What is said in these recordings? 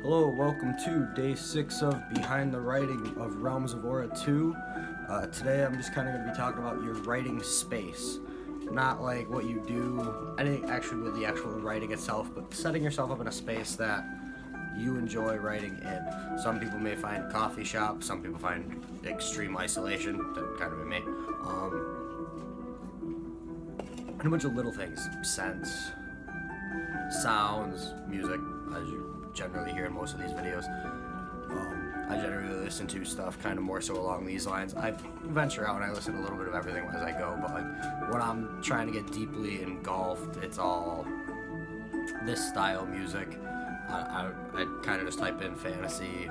Hello, welcome to day 6 of Behind the Writing of Realms of Aura 2. Today I'm just kind of going to be talking about your writing space. Not like what you do, I think actually with the actual writing itself, but setting yourself up in a space that you enjoy writing in. Some people may find coffee shop, some people find extreme isolation, that kind of be me. And a bunch of little things, scents, sounds, music, as you generally hear in most of these videos. I generally listen to stuff kind of more so along these lines. I venture out and I listen to a little bit of everything as I go, but like when I'm trying to get deeply engulfed, it's all this style music. I kind of just type in fantasy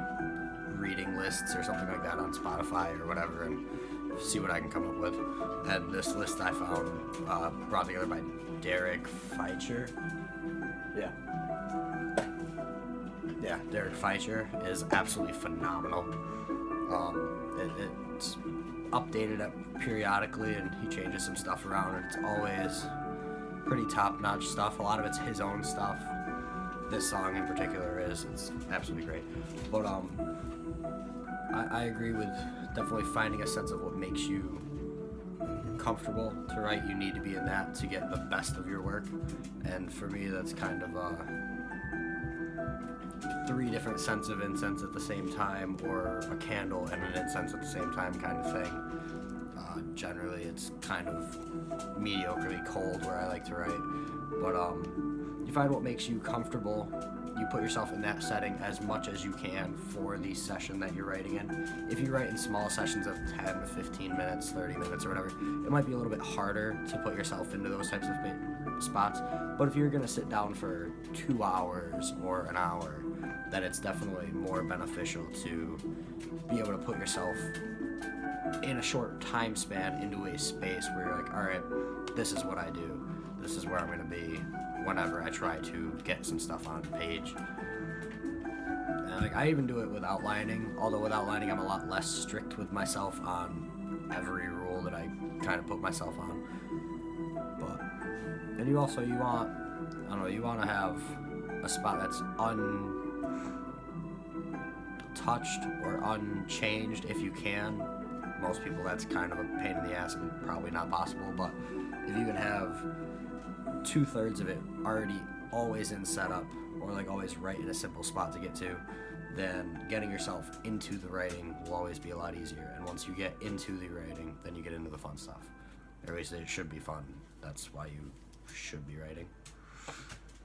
reading lists or something like that on Spotify or whatever and see what I can come up with. And this list I found brought together by Fiechter. Yeah, Derek Fiechter is absolutely phenomenal. It's updated periodically, and he changes some stuff around, and it's always pretty top-notch stuff. A lot of it's his own stuff. This song in particular it's absolutely great. But I agree with definitely finding a sense of what makes you comfortable to write. You need to be in that to get the best of your work, and for me that's kind of 3 different scents of incense at the same time, or a candle and an incense at the same time kind of thing. Generally it's kind of mediocrely cold where I like to write, but you find what makes you comfortable. You put yourself in that setting as much as you can for the session that you're writing in. If you write in small sessions of 10, 15 minutes, 30 minutes or whatever, it might be a little bit harder to put yourself into those types of spots. But if you're going to sit down for 2 hours or an hour, then it's definitely more beneficial to be able to put yourself in a short time span into a space where you're like, all right, this is what I do. This is where I'm going to be whenever I try to get some stuff on a page. And like I even do it with outlining, although with outlining I'm a lot less strict with myself on every rule that I kind of put myself on. But and you want to have a spot that's untouched or unchanged if you can. Most people that's kind of a pain in the ass and probably not possible, but if you can have 2/3 of it already always in setup, or like always right in a simple spot to get to, then getting yourself into the writing will always be a lot easier. And once you get into the writing, then you get into the fun stuff. Or at least it should be fun. That's why you should be writing.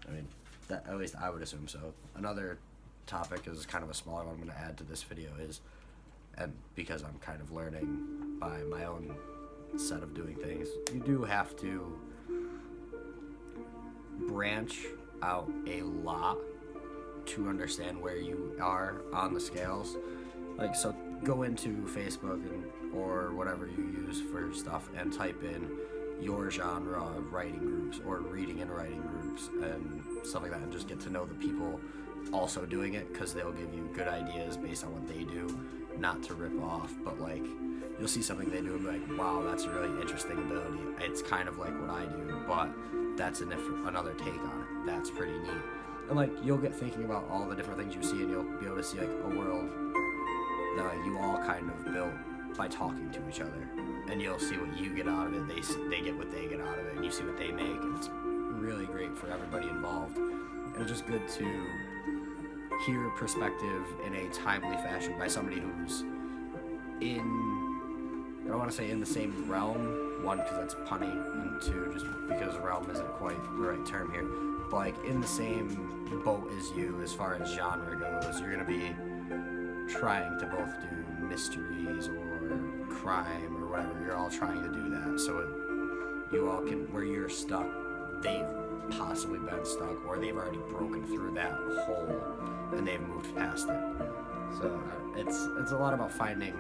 I mean, that, at least I would assume so. Another topic is kind of a smaller one I'm going to add to this video is, and because I'm kind of learning by my own set of doing things, you do have to branch out a lot to understand where you are on the scales. Like, so go into Facebook or whatever you use for stuff and type in your genre of writing groups or reading and writing groups and stuff like that, and just get to know the people also doing it, because they'll give you good ideas based on what they do, not to rip off, but like you'll see something they do and be like, wow, that's a really interesting ability. It's kind of like what I do, but that's another take on it. That's pretty neat. And like you'll get thinking about all the different things you see, and you'll be able to see like a world that you all kind of built by talking to each other, and you'll see what you get out of it. They get what they get out of it, and you see what they make, and it's really great for everybody involved. And it's just good to hear perspective in a timely fashion by somebody who's in, I don't want to say in the same realm, one, because that's punny, and 2, just because realm isn't quite the right term here, but like in the same boat as you as far as genre goes. You're going to be trying to both do mysteries or crime or whatever. You're all trying to do that, so you all can, where you're stuck, they've possibly been stuck, or they've already broken through that hole and they've moved past it. So it's a lot about finding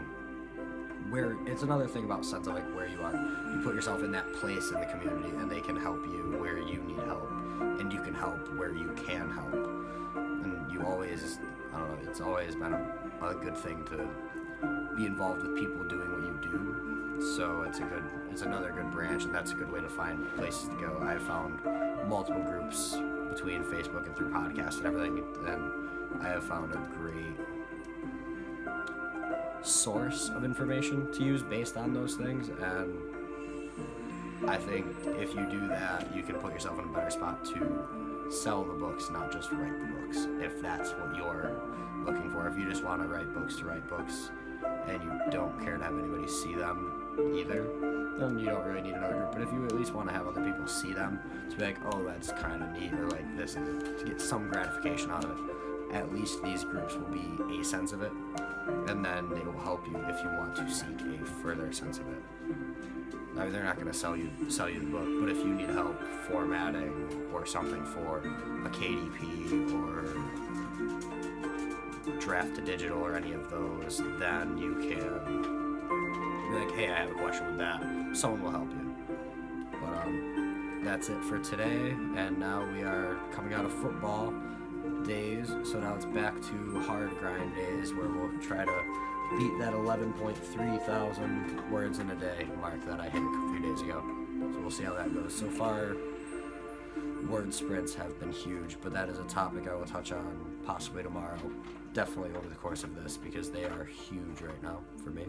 where, it's another thing about sense of like where you are. You put yourself in that place in the community, and they can help you where you need help, and you can help where you can help. And you always, I don't know, it's always been a good thing to be involved with people doing what you do. So it's another good branch, and that's a good way to find places to go. I found multiple groups between Facebook and through podcasts and everything, and I have found a great source of information to use based on those things, and I think if you do that, you can put yourself in a better spot to sell the books, not just write the books, if that's what you're looking for. If you just want to write books and you don't care to have anybody see them either, then you don't really need another group. But if you at least want to have other people see them, to be like, oh, that's kind of neat, or like this, to get some gratification out of it, at least these groups will be a sense of it, and then they will help you if you want to seek a further sense of it. I mean, they're not going to sell you the book, but if you need help formatting or something for a KDP or draft to digital or any of those, then you can be like, hey, I have a question with that. Someone will help you. But that's it for today, and now we are coming out of football days, so now it's back to hard grind days where we'll try to beat that 11.3 thousand words in a day mark that I hit a few days ago. So we'll see how that goes. So far, word sprints have been huge, but that is a topic I will touch on possibly tomorrow, definitely over the course of this, because they are huge right now for me.